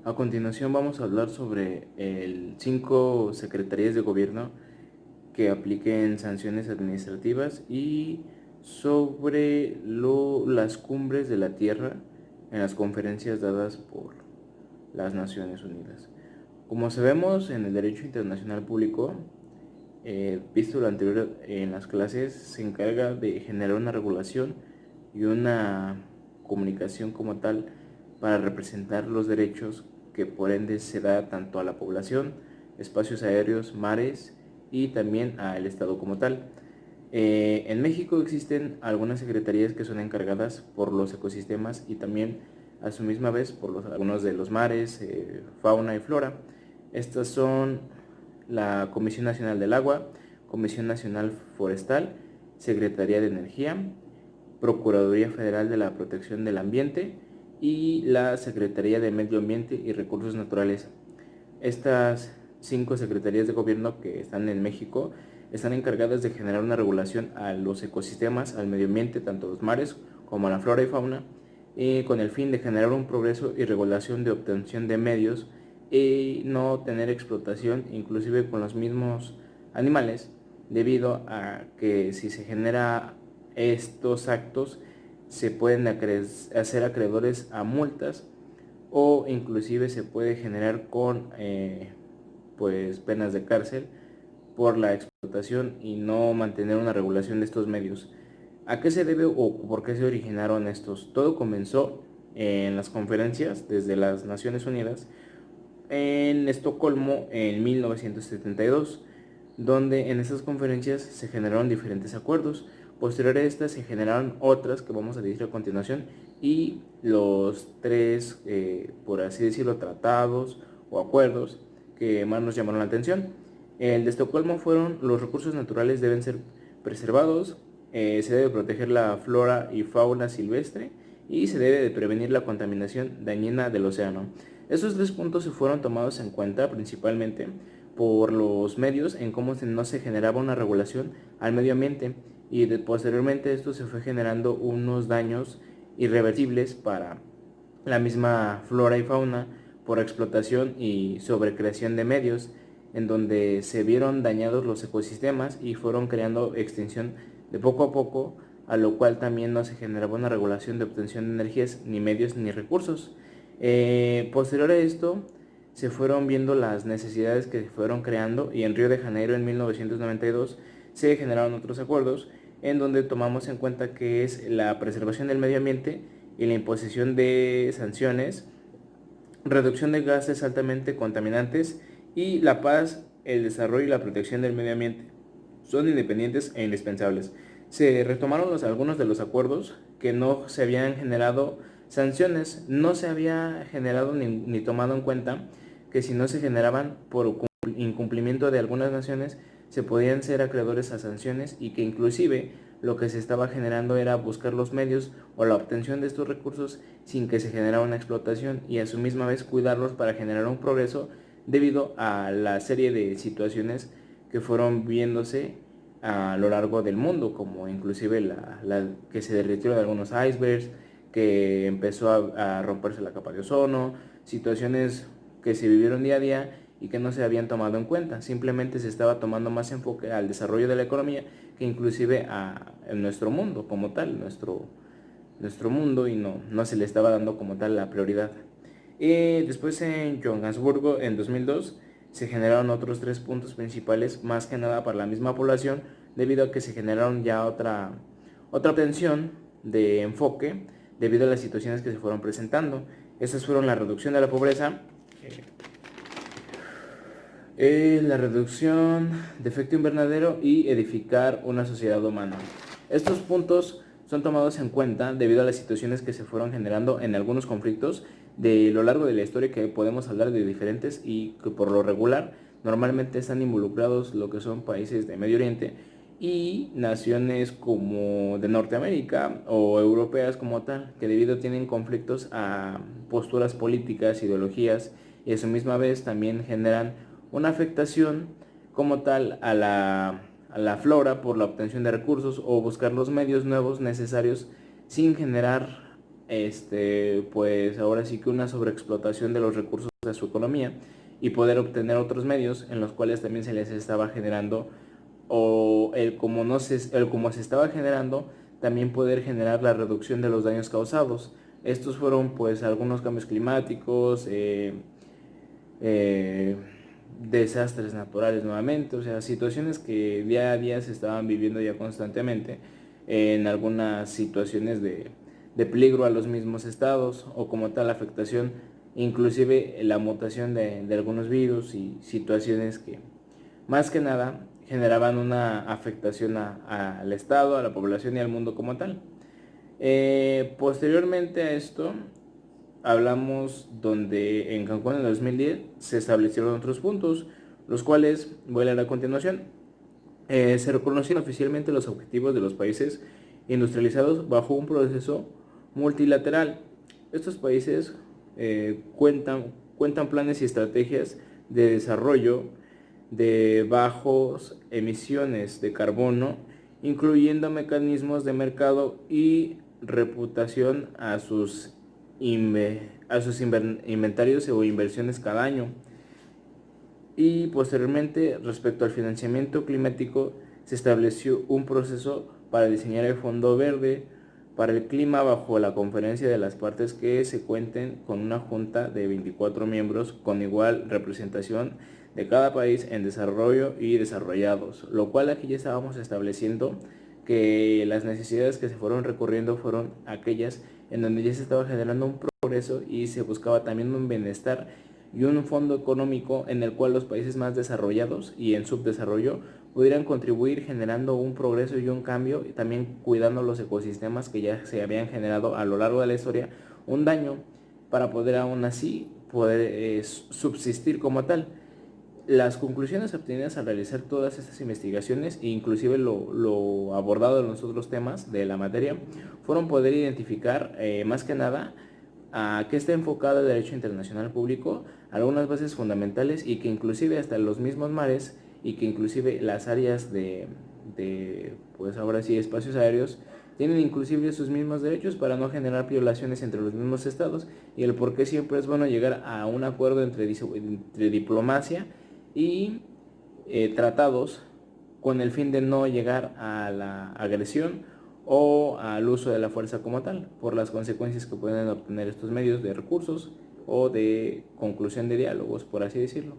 A continuación vamos a hablar sobre el 5 secretarías de gobierno que apliquen sanciones administrativas y sobre las cumbres de la Tierra en las conferencias dadas por las Naciones Unidas. Como sabemos en el derecho internacional público, visto lo anterior en las clases, se encarga de generar una regulación y una comunicación como tal para representar los derechos que por ende se da tanto a la población, espacios aéreos, mares y también al Estado como tal. En México existen algunas secretarías que son encargadas por los ecosistemas y también a su misma vez por algunos de los mares, fauna y flora. Estas son la Comisión Nacional del Agua, Comisión Nacional Forestal, Secretaría de Energía, Procuraduría Federal de la Protección del Ambiente y la Secretaría de Medio Ambiente y Recursos Naturales. Estas 5 secretarías de gobierno que están en México están encargadas de generar una regulación a los ecosistemas, al medio ambiente, tanto a los mares como a la flora y fauna, con el fin de generar un progreso y regulación de obtención de medios y no tener explotación inclusive con los mismos animales, debido a que si se genera estos actos se pueden hacer acreedores a multas o inclusive se puede generar con pues penas de cárcel por la explotación y no mantener una regulación de estos medios. ¿A qué se debe o por qué se originaron estos? Todo comenzó en las conferencias desde las Naciones Unidas en Estocolmo en 1972, donde en estas conferencias se generaron diferentes acuerdos. Posterior a estas se generaron otras que vamos a decir a continuación y los tres, por así decirlo, tratados o acuerdos que más nos llamaron la atención. El de Estocolmo fueron: los recursos naturales deben ser preservados, se debe proteger la flora y fauna silvestre y se debe de prevenir la contaminación dañina del océano. Estos 3 puntos se fueron tomados en cuenta principalmente por los medios en cómo no se generaba una regulación al medio ambiente y posteriormente esto se fue generando unos daños irreversibles para la misma flora y fauna por explotación y sobrecreación de medios, en donde se vieron dañados los ecosistemas y fueron creando extinción de poco a poco, a lo cual también no se generaba una regulación de obtención de energías, ni medios ni recursos. Posterior a esto, se fueron viendo las necesidades que se fueron creando y en Río de Janeiro en 1992 se generaron otros acuerdos en donde tomamos en cuenta que es la preservación del medio ambiente y la imposición de sanciones, reducción de gases altamente contaminantes y la paz, el desarrollo y la protección del medio ambiente. Son independientes e indispensables. Se retomaron algunos de los acuerdos que no se habían generado sanciones, no se había generado ni tomado en cuenta que si no se generaban por incumplimiento de algunas naciones, se podían ser acreedores a sanciones y que inclusive lo que se estaba generando era buscar los medios o la obtención de estos recursos sin que se generara una explotación y a su misma vez cuidarlos para generar un progreso debido a la serie de situaciones que fueron viéndose a lo largo del mundo, como inclusive que se derritieron algunos icebergs, que empezó a romperse la capa de ozono, situaciones que se vivieron día a día y que no se habían tomado en cuenta. Simplemente se estaba tomando más enfoque al desarrollo de la economía que inclusive en nuestro mundo como tal, nuestro mundo, y no se le estaba dando como tal la prioridad. Y después en Johannesburgo en 2002 se generaron otros 3 puntos principales, más que nada para la misma población, debido a que se generaron ya otra obtención de enfoque debido a las situaciones que se fueron presentando. Estas fueron la reducción de la pobreza, la reducción de efecto invernadero y edificar una sociedad humana. Estos puntos son tomados en cuenta debido a las situaciones que se fueron generando en algunos conflictos de lo largo de la historia, que podemos hablar de diferentes y que por lo regular normalmente están involucrados lo que son países de Medio Oriente y naciones como de Norteamérica o europeas como tal, que debido tienen conflictos a posturas políticas, ideologías y a su misma vez también generan una afectación como tal a la flora por la obtención de recursos o buscar los medios nuevos necesarios sin generar pues ahora sí que una sobreexplotación de los recursos a su economía y poder obtener otros medios en los cuales también se les estaba generando, o el como se estaba generando, también poder generar la reducción de los daños causados. Estos fueron pues algunos cambios climáticos, eh, desastres naturales nuevamente, o sea, situaciones que día a día se estaban viviendo ya constantemente, en algunas situaciones de peligro a los mismos estados, o como tal afectación, inclusive la mutación de algunos virus y situaciones que más que nada generaban una afectación al estado, a la población y al mundo como tal. Posteriormente a esto, hablamos donde en Cancún en el 2010 se establecieron otros puntos, los cuales voy a leer a continuación. Se reconocieron oficialmente los objetivos de los países industrializados bajo un proceso multilateral. Estos países cuentan planes y estrategias de desarrollo de bajos emisiones de carbono, incluyendo mecanismos de mercado y reputación a sus inventarios o inversiones cada año. Y posteriormente, respecto al financiamiento climático, se estableció un proceso para diseñar el Fondo Verde para el Clima bajo la conferencia de las partes, que se cuenten con una junta de 24 miembros con igual representación de cada país en desarrollo y desarrollados, lo cual aquí ya estábamos estableciendo que las necesidades que se fueron recurriendo fueron aquellas en donde ya se estaba generando un progreso y se buscaba también un bienestar y un fondo económico en el cual los países más desarrollados y en subdesarrollo pudieran contribuir generando un progreso y un cambio, y también cuidando los ecosistemas que ya se habían generado a lo largo de la historia un daño, para poder aún así poder subsistir como tal. Las conclusiones obtenidas al realizar todas estas investigaciones e inclusive lo abordado en los otros temas de la materia fueron poder identificar más que nada a qué está enfocado el derecho internacional público, algunas bases fundamentales, y que inclusive hasta los mismos mares y que inclusive las áreas pues ahora sí, espacios aéreos tienen inclusive sus mismos derechos para no generar violaciones entre los mismos estados, y el por qué siempre es bueno llegar a un acuerdo entre diplomacia y tratados, con el fin de no llegar a la agresión o al uso de la fuerza como tal, por las consecuencias que pueden obtener estos medios de recursos o de conclusión de diálogos, por así decirlo.